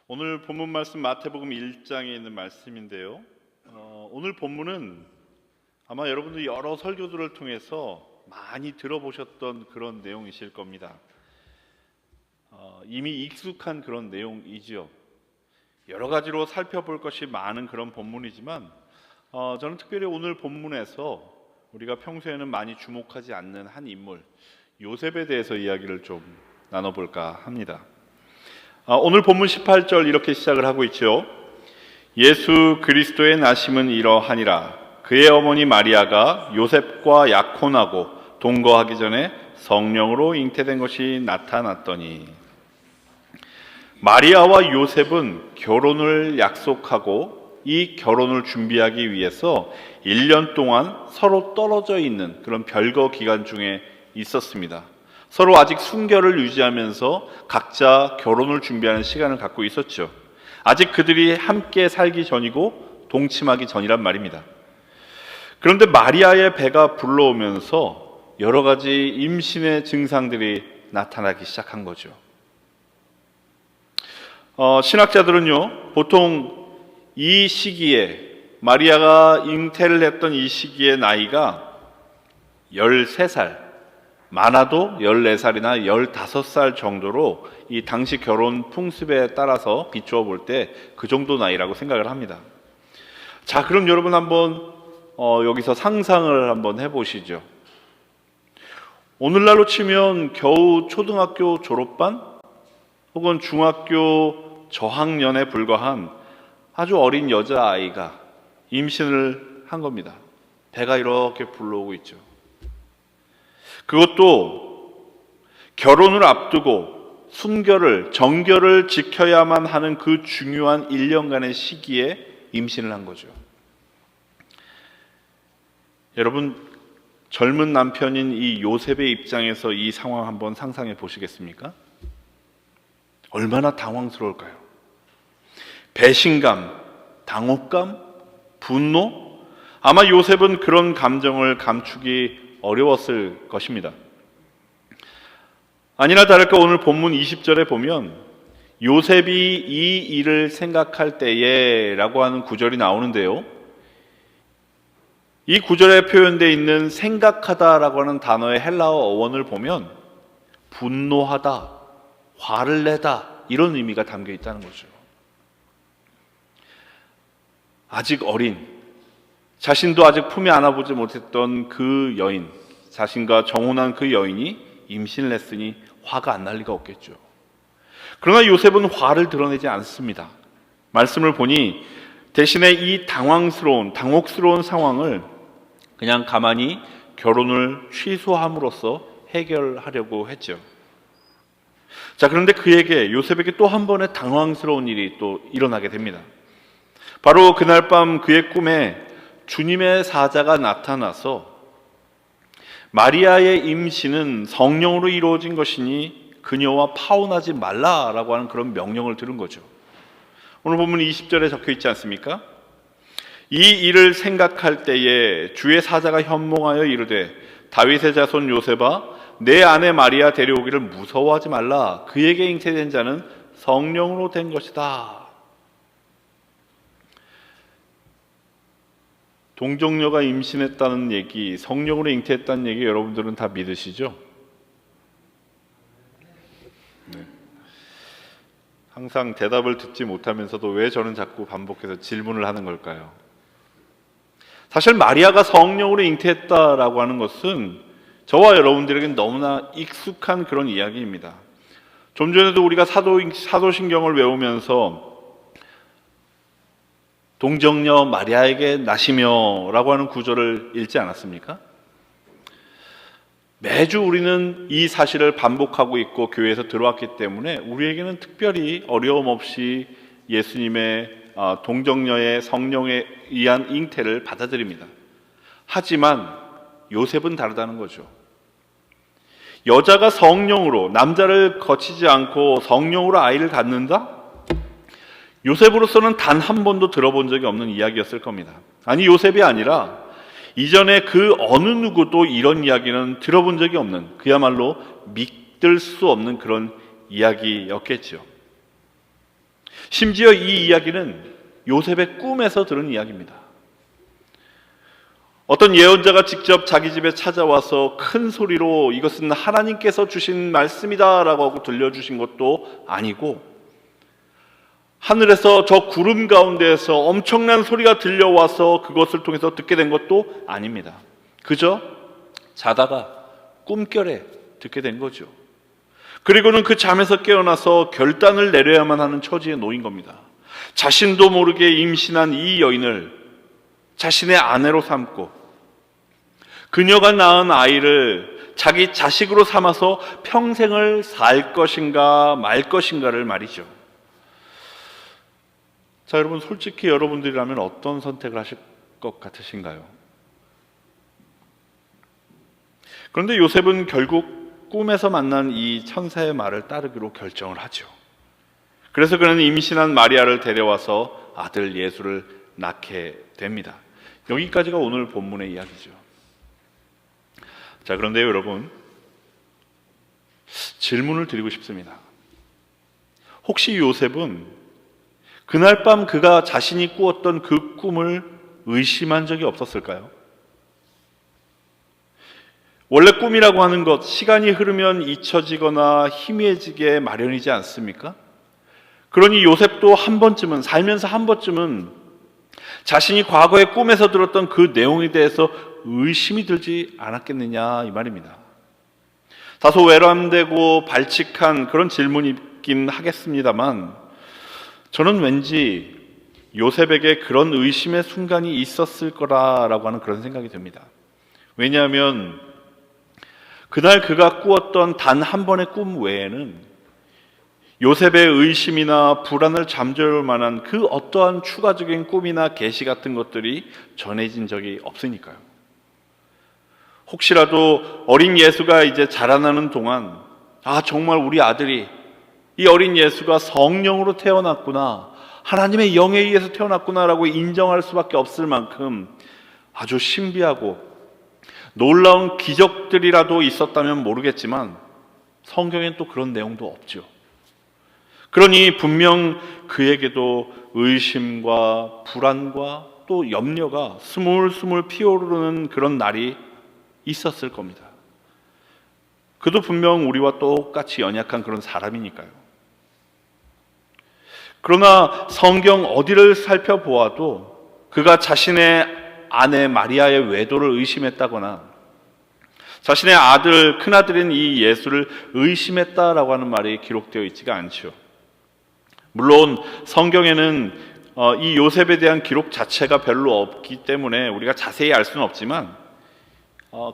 오늘 본문 말씀 마태복음 1장에 있는 말씀인데요. 오늘 본문은 아마 여러분들 여러 설교들을 통해서 많이 들어보셨던 그런 내용이실 겁니다. 이미 익숙한 그런 내용이지요. 여러 가지로 살펴볼 것이 많은 그런 본문이지만 저는 특별히 오늘 본문에서 우리가 평소에는 많이 주목하지 않는 한 인물, 요셉에 대해서 이야기를 좀 나눠볼까 합니다. 오늘 본문 18절 이렇게 시작을 하고 있죠. 예수 그리스도의 나심은 이러하니라. 그의 어머니 마리아가 요셉과 약혼하고 동거하기 전에 성령으로 잉태된 것이 나타났더니. 마리아와 요셉은 결혼을 약속하고 이 결혼을 준비하기 위해서 1년 동안 서로 떨어져 있는 그런 별거 기간 중에 있었습니다. 서로 아직 순결을 유지하면서 각자 결혼을 준비하는 시간을 갖고 있었죠. 아직 그들이 함께 살기 전이고 동침하기 전이란 말입니다. 그런데 마리아의 배가 불러오면서 여러 가지 임신의 증상들이 나타나기 시작한 거죠. 신학자들은요, 보통 이 시기에 마리아가 잉태를 했던 이 시기의 나이가 13살, 많아도 14살이나 15살 정도로 이 당시 결혼 풍습에 따라서 비추어 볼 때 그 정도 나이라고 생각을 합니다. 자, 그럼 여러분 한번 여기서 상상을 한번 해보시죠. 오늘날로 치면 겨우 초등학교 졸업반 혹은 중학교 저학년에 불과한 아주 어린 여자아이가 임신을 한 겁니다. 배가 이렇게 불러오고 있죠. 그것도 결혼을 앞두고 순결을, 정결을 지켜야만 하는 그 중요한 1년간의 시기에 임신을 한 거죠. 여러분, 젊은 남편인 이 요셉의 입장에서 이 상황 한번 상상해 보시겠습니까? 얼마나 당황스러울까요? 배신감, 당혹감, 분노? 아마 요셉은 그런 감정을 감추기 어려웠을 것입니다. 아니나 다를까 오늘 본문 20절에 보면 요셉이 이 일을 생각할 때에 라고 하는 구절이 나오는데요. 이 구절에 표현되어 있는 생각하다라고 하는 단어의 헬라어 어원을 보면 분노하다, 화를 내다 이런 의미가 담겨 있다는 거죠. 아직 어린, 자신도 아직 품에 안아보지 못했던 그 여인, 자신과 정혼한 그 여인이 임신을 했으니 화가 안 날 리가 없겠죠. 그러나 요셉은 화를 드러내지 않습니다. 말씀을 보니 대신에 이 당혹스러운 상황을 그냥 가만히 결혼을 취소함으로써 해결하려고 했죠. 자, 그런데 요셉에게 또 한 번의 당황스러운 일이 또 일어나게 됩니다. 바로 그날 밤 그의 꿈에 주님의 사자가 나타나서 마리아의 임신은 성령으로 이루어진 것이니 그녀와 파혼하지 말라라고 하는 그런 명령을 들은 거죠. 오늘 보면 20절에 적혀 있지 않습니까? 이 일을 생각할 때에 주의 사자가 현몽하여 이르되 다윗의 자손 요셉아 내 아내 마리아 데려오기를 무서워하지 말라. 그에게 잉태된 자는 성령으로 된 것이다. 동정녀가 임신했다는 얘기, 성령으로 잉태했다는 얘기 여러분들은 다 믿으시죠? 네. 항상 대답을 듣지 못하면서도 왜 저는 자꾸 반복해서 질문을 하는 걸까요? 사실 마리아가 성령으로 잉태했다라고 하는 것은 저와 여러분들에겐 너무나 익숙한 그런 이야기입니다. 좀 전에도 우리가 사도신경을 외우면서 동정녀 마리아에게 나시며 라고 하는 구절을 읽지 않았습니까? 매주 우리는 이 사실을 반복하고 있고 교회에서 들어왔기 때문에 우리에게는 특별히 어려움 없이 예수님의 동정녀의 성령에 의한 잉태를 받아들입니다. 하지만 요셉은 다르다는 거죠. 여자가 성령으로, 남자를 거치지 않고 성령으로 아이를 갖는다? 요셉으로서는 단 한 번도 들어본 적이 없는 이야기였을 겁니다. 아니, 요셉이 아니라 이전에 그 어느 누구도 이런 이야기는 들어본 적이 없는, 그야말로 믿을 수 없는 그런 이야기였겠죠. 심지어 이 이야기는 요셉의 꿈에서 들은 이야기입니다. 어떤 예언자가 직접 자기 집에 찾아와서 큰 소리로 이것은 하나님께서 주신 말씀이다라고 하고 들려주신 것도 아니고, 하늘에서 저 구름 가운데에서 엄청난 소리가 들려와서 그것을 통해서 듣게 된 것도 아닙니다. 그저 자다가 꿈결에 듣게 된 거죠. 그리고는 그 잠에서 깨어나서 결단을 내려야만 하는 처지에 놓인 겁니다. 자신도 모르게 임신한 이 여인을 자신의 아내로 삼고 그녀가 낳은 아이를 자기 자식으로 삼아서 평생을 살 것인가 말 것인가를 말이죠. 자, 여러분, 솔직히 여러분들이라면 어떤 선택을 하실 것 같으신가요? 그런데 요셉은 결국 꿈에서 만난 이 천사의 말을 따르기로 결정을 하죠. 그래서 그는 임신한 마리아를 데려와서 아들 예수를 낳게 됩니다. 여기까지가 오늘 본문의 이야기죠. 자, 그런데 여러분, 질문을 드리고 싶습니다. 혹시 요셉은 그날 밤 그가 자신이 꾸었던 그 꿈을 의심한 적이 없었을까요? 원래 꿈이라고 하는 것, 시간이 흐르면 잊혀지거나 희미해지게 마련이지 않습니까? 그러니 요셉도 한 번쯤은, 살면서 한 번쯤은 자신이 과거에 꿈에서 들었던 그 내용에 대해서 의심이 들지 않았겠느냐, 이 말입니다. 다소 외람되고 발칙한 그런 질문이긴 하겠습니다만, 저는 왠지 요셉에게 그런 의심의 순간이 있었을 거라고 하는 그런 생각이 듭니다. 왜냐하면 그날 그가 꾸었던 단 한 번의 꿈 외에는 요셉의 의심이나 불안을 잠재울 만한 그 어떠한 추가적인 꿈이나 계시 같은 것들이 전해진 적이 없으니까요. 혹시라도 어린 예수가 이제 자라나는 동안, 아, 정말 우리 아들이, 이 어린 예수가 성령으로 태어났구나, 하나님의 영에 의해서 태어났구나라고 인정할 수밖에 없을 만큼 아주 신비하고 놀라운 기적들이라도 있었다면 모르겠지만 성경엔 또 그런 내용도 없죠. 그러니 분명 그에게도 의심과 불안과 또 염려가 스물스물 피어오르는 그런 날이 있었을 겁니다. 그도 분명 우리와 똑같이 연약한 그런 사람이니까요. 그러나 성경 어디를 살펴보아도 그가 자신의 아내 마리아의 외도를 의심했다거나 자신의 아들, 큰아들인 이 예수를 의심했다라고 하는 말이 기록되어 있지가 않죠. 물론 성경에는 이 요셉에 대한 기록 자체가 별로 없기 때문에 우리가 자세히 알 수는 없지만,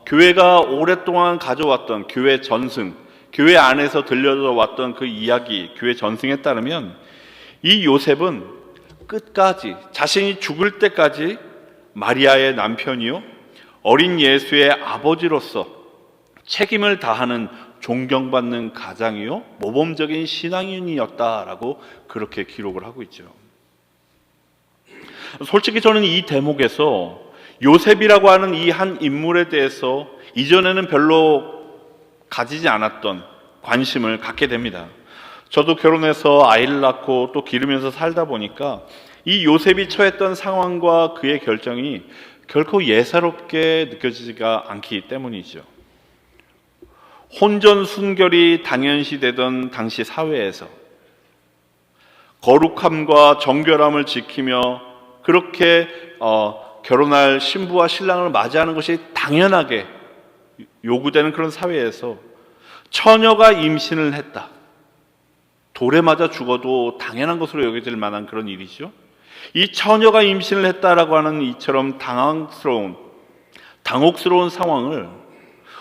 교회가 오랫동안 가져왔던 교회 전승, 교회 안에서 들려져 왔던 그 이야기, 교회 전승에 따르면 이 요셉은 끝까지, 자신이 죽을 때까지 마리아의 남편이요, 어린 예수의 아버지로서 책임을 다하는 존경받는 가장이요, 모범적인 신앙인이었다라고 그렇게 기록을 하고 있죠. 솔직히 저는 이 대목에서 요셉이라고 하는 이 한 인물에 대해서 이전에는 별로 가지지 않았던 관심을 갖게 됩니다. 저도 결혼해서 아이를 낳고 또 기르면서 살다 보니까 이 요셉이 처했던 상황과 그의 결정이 결코 예사롭게 느껴지지가 않기 때문이죠. 혼전순결이 당연시되던 당시 사회에서 거룩함과 정결함을 지키며 그렇게 결혼할 신부와 신랑을 맞이하는 것이 당연하게 요구되는 그런 사회에서 처녀가 임신을 했다, 돌에 맞아 죽어도 당연한 것으로 여겨질 만한 그런 일이죠. 이 처녀가 임신을 했다라고 하는 이처럼 당혹스러운 상황을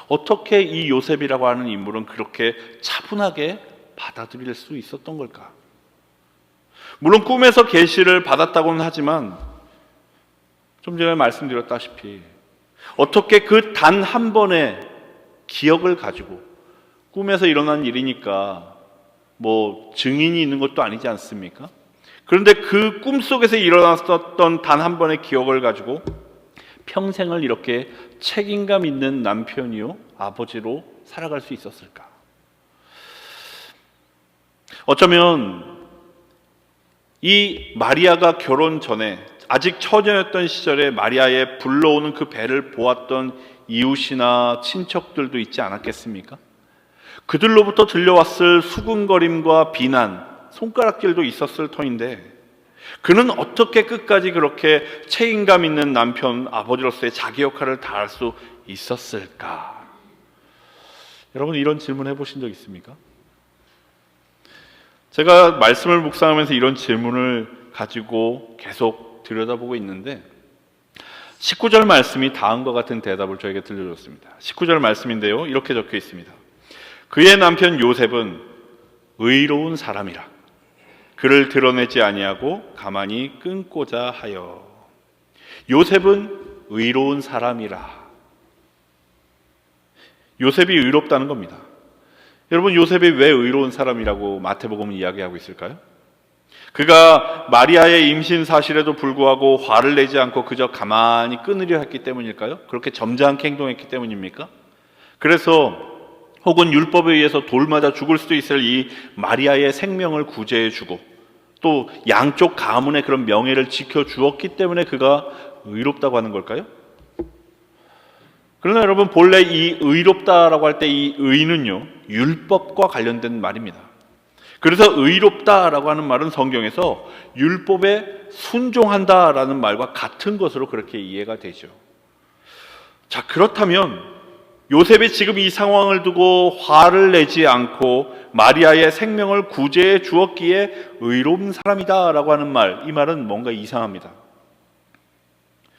어떻게 이 요셉이라고 하는 인물은 그렇게 차분하게 받아들일 수 있었던 걸까? 물론 꿈에서 계시를 받았다고는 하지만 좀 전에 말씀드렸다시피 어떻게 그 단 한 번의 기억을 가지고, 꿈에서 일어난 일이니까 뭐 증인이 있는 것도 아니지 않습니까? 그런데 그 꿈속에서 일어났었던 단 한 번의 기억을 가지고 평생을 이렇게 책임감 있는 남편이요, 아버지로 살아갈 수 있었을까? 어쩌면 이 마리아가 결혼 전에 아직 처녀였던 시절에 마리아의 불러오는 그 배를 보았던 이웃이나 친척들도 있지 않았겠습니까? 그들로부터 들려왔을 수군거림과 비난, 손가락질도 있었을 터인데 그는 어떻게 끝까지 그렇게 책임감 있는 남편, 아버지로서의 자기 역할을 다할 수 있었을까? 여러분, 이런 질문 해보신 적 있습니까? 제가 말씀을 묵상하면서 이런 질문을 가지고 계속 들여다보고 있는데 19절 말씀이 다음과 같은 대답을 저에게 들려줬습니다. 19절 말씀인데요, 이렇게 적혀 있습니다. 그의 남편 요셉은 의로운 사람이라 그를 드러내지 아니하고 가만히 끊고자 하여. 요셉은 의로운 사람이라. 요셉이 의롭다는 겁니다. 여러분, 요셉이 왜 의로운 사람이라고 마태복음은 이야기하고 있을까요? 그가 마리아의 임신 사실에도 불구하고 화를 내지 않고 그저 가만히 끊으려 했기 때문일까요? 그렇게 점잖게 행동했기 때문입니까? 그래서 혹은 율법에 의해서 돌 맞아 죽을 수도 있을 이 마리아의 생명을 구제해 주고 또 양쪽 가문의 그런 명예를 지켜주었기 때문에 그가 의롭다고 하는 걸까요? 그러나 여러분, 본래 이 의롭다라고 할 때 이 의는요, 율법과 관련된 말입니다. 그래서 의롭다라고 하는 말은 성경에서 율법에 순종한다라는 말과 같은 것으로 그렇게 이해가 되죠. 자, 그렇다면 요셉이 지금 이 상황을 두고 화를 내지 않고 마리아의 생명을 구제해 주었기에 의로운 사람이다라고 하는 말, 이 말은 뭔가 이상합니다.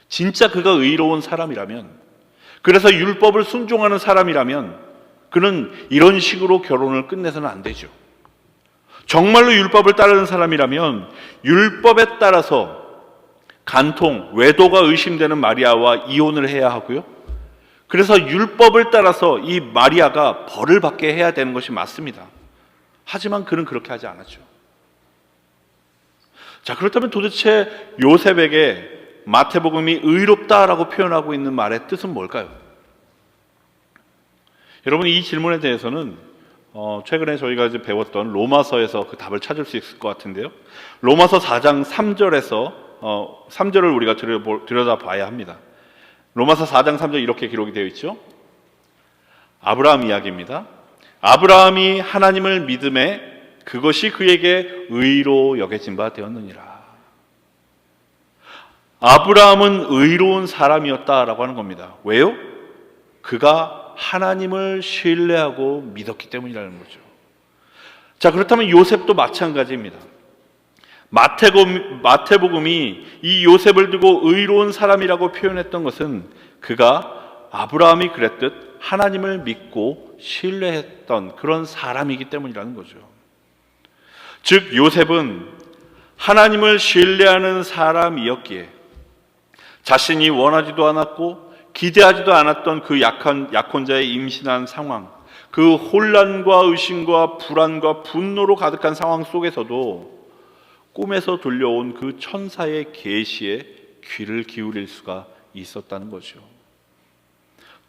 진짜 그가 의로운 사람이라면, 그래서 율법을 순종하는 사람이라면 그는 이런 식으로 결혼을 끝내서는 안 되죠. 정말로 율법을 따르는 사람이라면 율법에 따라서 간통, 외도가 의심되는 마리아와 이혼을 해야 하고요. 그래서 율법을 따라서 이 마리아가 벌을 받게 해야 되는 것이 맞습니다. 하지만 그는 그렇게 하지 않았죠. 자, 그렇다면 도대체 요셉에게 마태복음이 의롭다라고 표현하고 있는 말의 뜻은 뭘까요? 여러분, 이 질문에 대해서는 최근에 저희가 이제 배웠던 로마서에서 그 답을 찾을 수 있을 것 같은데요. 로마서 4장 3절에서 3절을 우리가 들여다봐야 합니다. 로마서 4장 3절 이렇게 기록이 되어 있죠. 아브라함 이야기입니다. 아브라함이 하나님을 믿음에 그것이 그에게 의로 여겨진 바 되었느니라. 아브라함은 의로운 사람이었다라고 하는 겁니다. 왜요? 그가 하나님을 신뢰하고 믿었기 때문이라는 거죠. 자, 그렇다면 요셉도 마찬가지입니다. 마태복음이 이 요셉을 두고 의로운 사람이라고 표현했던 것은 그가 아브라함이 그랬듯 하나님을 믿고 신뢰했던 그런 사람이기 때문이라는 거죠. 즉, 요셉은 하나님을 신뢰하는 사람이었기에 자신이 원하지도 않았고 기대하지도 않았던 그 약혼자의 임신한 상황, 그 혼란과 의심과 불안과 분노로 가득한 상황 속에서도 꿈에서 들려온 그 천사의 계시에 귀를 기울일 수가 있었다는 거죠.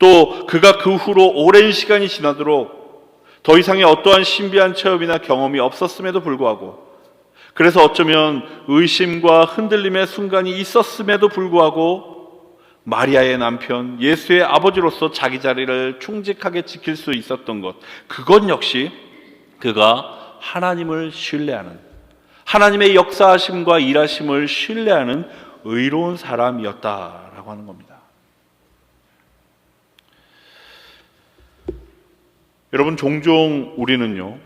또 그가 그 후로 오랜 시간이 지나도록 더 이상의 어떠한 신비한 체험이나 경험이 없었음에도 불구하고, 그래서 어쩌면 의심과 흔들림의 순간이 있었음에도 불구하고 마리아의 남편, 예수의 아버지로서 자기 자리를 충직하게 지킬 수 있었던 것, 그것 역시 그가 하나님을 신뢰하는, 하나님의 역사하심과 일하심을 신뢰하는 의로운 사람이었다라고 하는 겁니다. 여러분, 종종 우리는요,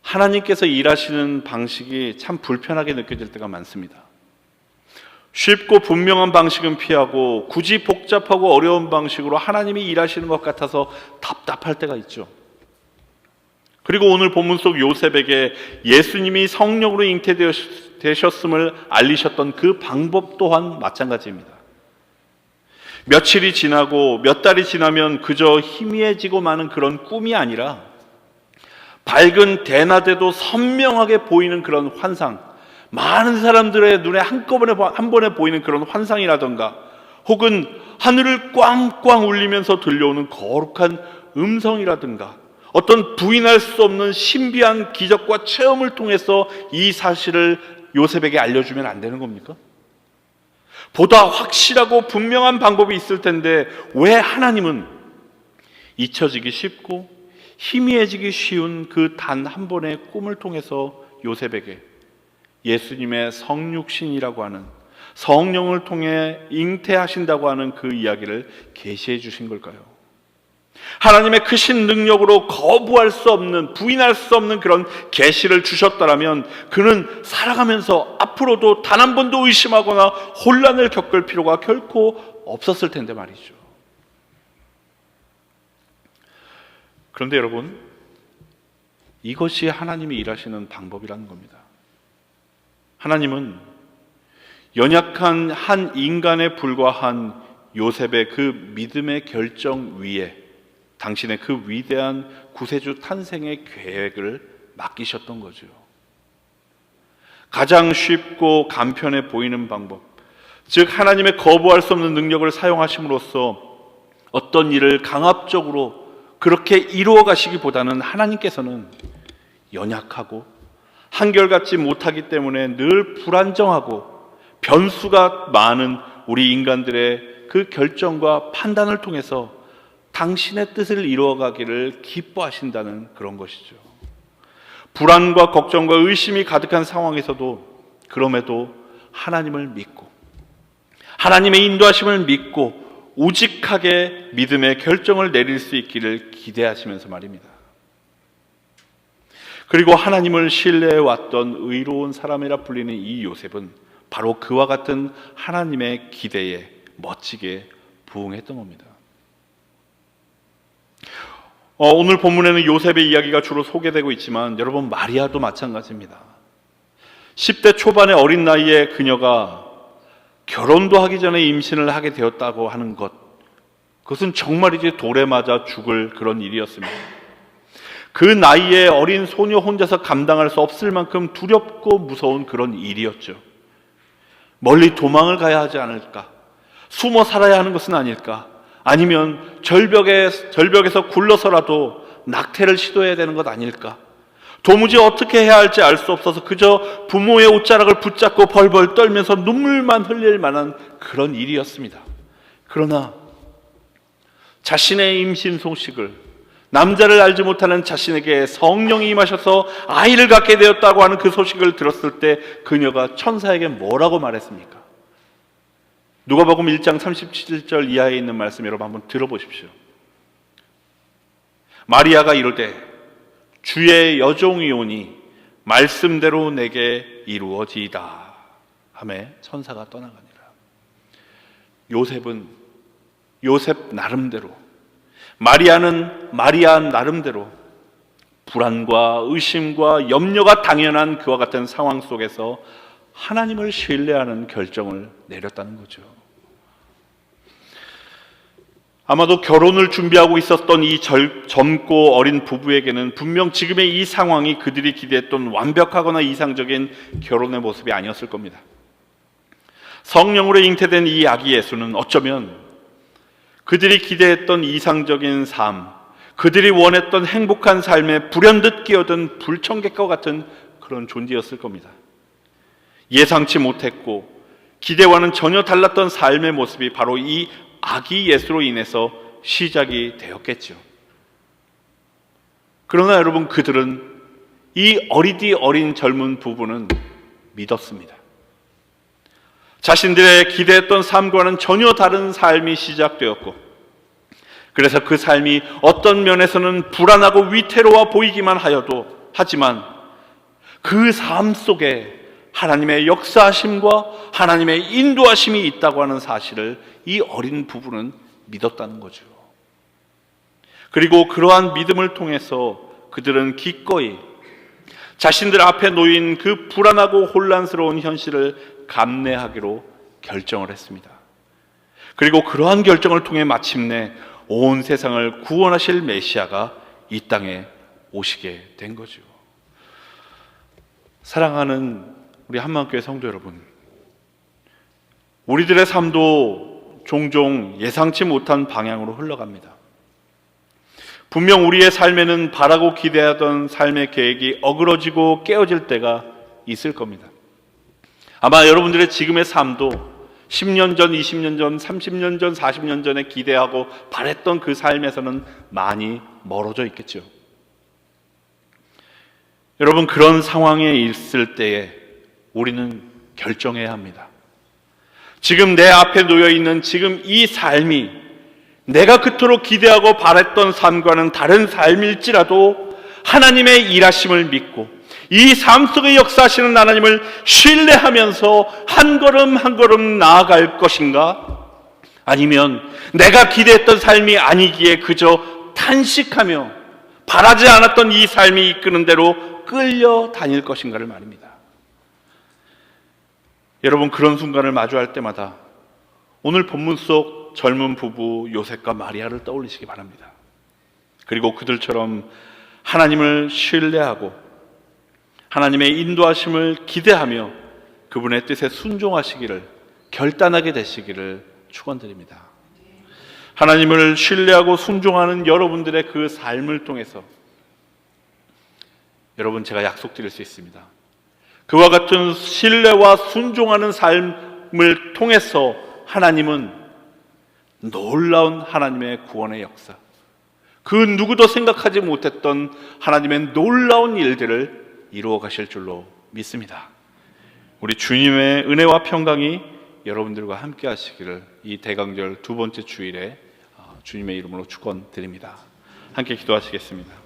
하나님께서 일하시는 방식이 참 불편하게 느껴질 때가 많습니다. 쉽고 분명한 방식은 피하고 굳이 복잡하고 어려운 방식으로 하나님이 일하시는 것 같아서 답답할 때가 있죠. 그리고 오늘 본문 속 요셉에게 예수님이 성령으로 잉태되셨음을 알리셨던 그 방법 또한 마찬가지입니다. 며칠이 지나고 몇 달이 지나면 그저 희미해지고 마는 그런 꿈이 아니라 밝은 대낮에도 선명하게 보이는 그런 환상, 많은 사람들의 눈에 한 번에 보이는 그런 환상이라던가, 혹은 하늘을 꽝꽝 울리면서 들려오는 거룩한 음성이라든가, 어떤 부인할 수 없는 신비한 기적과 체험을 통해서 이 사실을 요셉에게 알려주면 안 되는 겁니까? 보다 확실하고 분명한 방법이 있을 텐데 왜 하나님은 잊혀지기 쉽고 희미해지기 쉬운 그 단 한 번의 꿈을 통해서 요셉에게 예수님의 성육신이라고 하는 성령을 통해 잉태하신다고 하는 그 이야기를 계시해 주신 걸까요? 하나님의 크신 능력으로 거부할 수 없는, 부인할 수 없는 그런 계시를 주셨다라면 그는 살아가면서 앞으로도 단 한 번도 의심하거나 혼란을 겪을 필요가 결코 없었을 텐데 말이죠. 그런데 여러분, 이것이 하나님이 일하시는 방법이라는 겁니다. 하나님은 연약한 한 인간에 불과한 요셉의 그 믿음의 결정 위에 당신의 그 위대한 구세주 탄생의 계획을 맡기셨던 거죠. 가장 쉽고 간편해 보이는 방법, 즉 하나님의 거부할 수 없는 능력을 사용하심으로써 어떤 일을 강압적으로 그렇게 이루어 가시기보다는 하나님께서는 연약하고 한결같지 못하기 때문에 늘 불안정하고 변수가 많은 우리 인간들의 그 결정과 판단을 통해서 당신의 뜻을 이루어가기를 기뻐하신다는 그런 것이죠. 불안과 걱정과 의심이 가득한 상황에서도 그럼에도 하나님을 믿고 하나님의 인도하심을 믿고 우직하게 믿음의 결정을 내릴 수 있기를 기대하시면서 말입니다. 그리고 하나님을 신뢰해왔던 의로운 사람이라 불리는 이 요셉은 바로 그와 같은 하나님의 기대에 멋지게 부응했던 겁니다. 오늘 본문에는 요셉의 이야기가 주로 소개되고 있지만 여러분, 마리아도 마찬가지입니다. 10대 초반의 어린 나이에 그녀가 결혼도 하기 전에 임신을 하게 되었다고 하는 것, 그것은 정말이지 돌에 맞아 죽을 그런 일이었습니다. 그 나이에 어린 소녀 혼자서 감당할 수 없을 만큼 두렵고 무서운 그런 일이었죠. 멀리 도망을 가야 하지 않을까? 숨어 살아야 하는 것은 아닐까? 아니면 절벽에서 굴러서라도 낙태를 시도해야 되는 것 아닐까? 도무지 어떻게 해야 할지 알 수 없어서 그저 부모의 옷자락을 붙잡고 벌벌 떨면서 눈물만 흘릴 만한 그런 일이었습니다. 그러나 자신의 임신 소식을, 남자를 알지 못하는 자신에게 성령이 임하셔서 아이를 갖게 되었다고 하는 그 소식을 들었을 때 그녀가 천사에게 뭐라고 말했습니까? 누가복음 1장 37절 이하에 있는 말씀 여러분 한번 들어보십시오. 마리아가 이르되 주의 여종이오니 말씀대로 내게 이루어지이다 하매 천사가 떠나가니라. 요셉은 요셉 나름대로, 마리아는 마리아 나름대로 불안과 의심과 염려가 당연한 그와 같은 상황 속에서 하나님을 신뢰하는 결정을 내렸다는 거죠. 아마도 결혼을 준비하고 있었던 이 젊고 어린 부부에게는 분명 지금의 이 상황이 그들이 기대했던 완벽하거나 이상적인 결혼의 모습이 아니었을 겁니다. 성령으로 잉태된 이 아기 예수는 어쩌면 그들이 기대했던 이상적인 삶, 그들이 원했던 행복한 삶에 불현듯 끼어든 불청객과 같은 그런 존재였을 겁니다. 예상치 못했고 기대와는 전혀 달랐던 삶의 모습이 바로 이 아기 예수로 인해서 시작이 되었겠죠. 그러나 여러분, 그들은, 이 어리디 어린 젊은 부부는 믿었습니다. 자신들의 기대했던 삶과는 전혀 다른 삶이 시작되었고, 그래서 그 삶이 어떤 면에서는 불안하고 위태로워 보이기만 하지만 그 삶 속에 하나님의 역사하심과 하나님의 인도하심이 있다고 하는 사실을 이 어린 부부는 믿었다는 거죠. 그리고 그러한 믿음을 통해서 그들은 기꺼이 자신들 앞에 놓인 그 불안하고 혼란스러운 현실을 감내하기로 결정을 했습니다. 그리고 그러한 결정을 통해 마침내 온 세상을 구원하실 메시아가 이 땅에 오시게 된 거죠. 사랑하는 우리 한마음교회 성도 여러분, 우리들의 삶도 종종 예상치 못한 방향으로 흘러갑니다. 분명 우리의 삶에는 바라고 기대하던 삶의 계획이 어그러지고 깨어질 때가 있을 겁니다. 아마 여러분들의 지금의 삶도 10년 전, 20년 전, 30년 전, 40년 전에 기대하고 바랬던 그 삶에서는 많이 멀어져 있겠죠. 여러분, 그런 상황에 있을 때에 우리는 결정해야 합니다. 지금 내 앞에 놓여 있는 지금 이 삶이 내가 그토록 기대하고 바랬던 삶과는 다른 삶일지라도 하나님의 일하심을 믿고 이 삶 속에 역사하시는 하나님을 신뢰하면서 한 걸음 한 걸음 나아갈 것인가? 아니면 내가 기대했던 삶이 아니기에 그저 탄식하며 바라지 않았던 이 삶이 이끄는 대로 끌려다닐 것인가를 말입니다. 여러분, 그런 순간을 마주할 때마다 오늘 본문 속 젊은 부부 요셉과 마리아를 떠올리시기 바랍니다. 그리고 그들처럼 하나님을 신뢰하고 하나님의 인도하심을 기대하며 그분의 뜻에 순종하시기를 결단하게 되시기를 축원드립니다. 하나님을 신뢰하고 순종하는 여러분들의 그 삶을 통해서 여러분, 제가 약속드릴 수 있습니다. 그와 같은 신뢰와 순종하는 삶을 통해서 하나님은 놀라운 하나님의 구원의 역사, 그 누구도 생각하지 못했던 하나님의 놀라운 일들을 이루어 가실 줄로 믿습니다. 우리 주님의 은혜와 평강이 여러분들과 함께 하시기를 이 대강절 두 번째 주일에 주님의 이름으로 축원드립니다. 함께 기도하시겠습니다.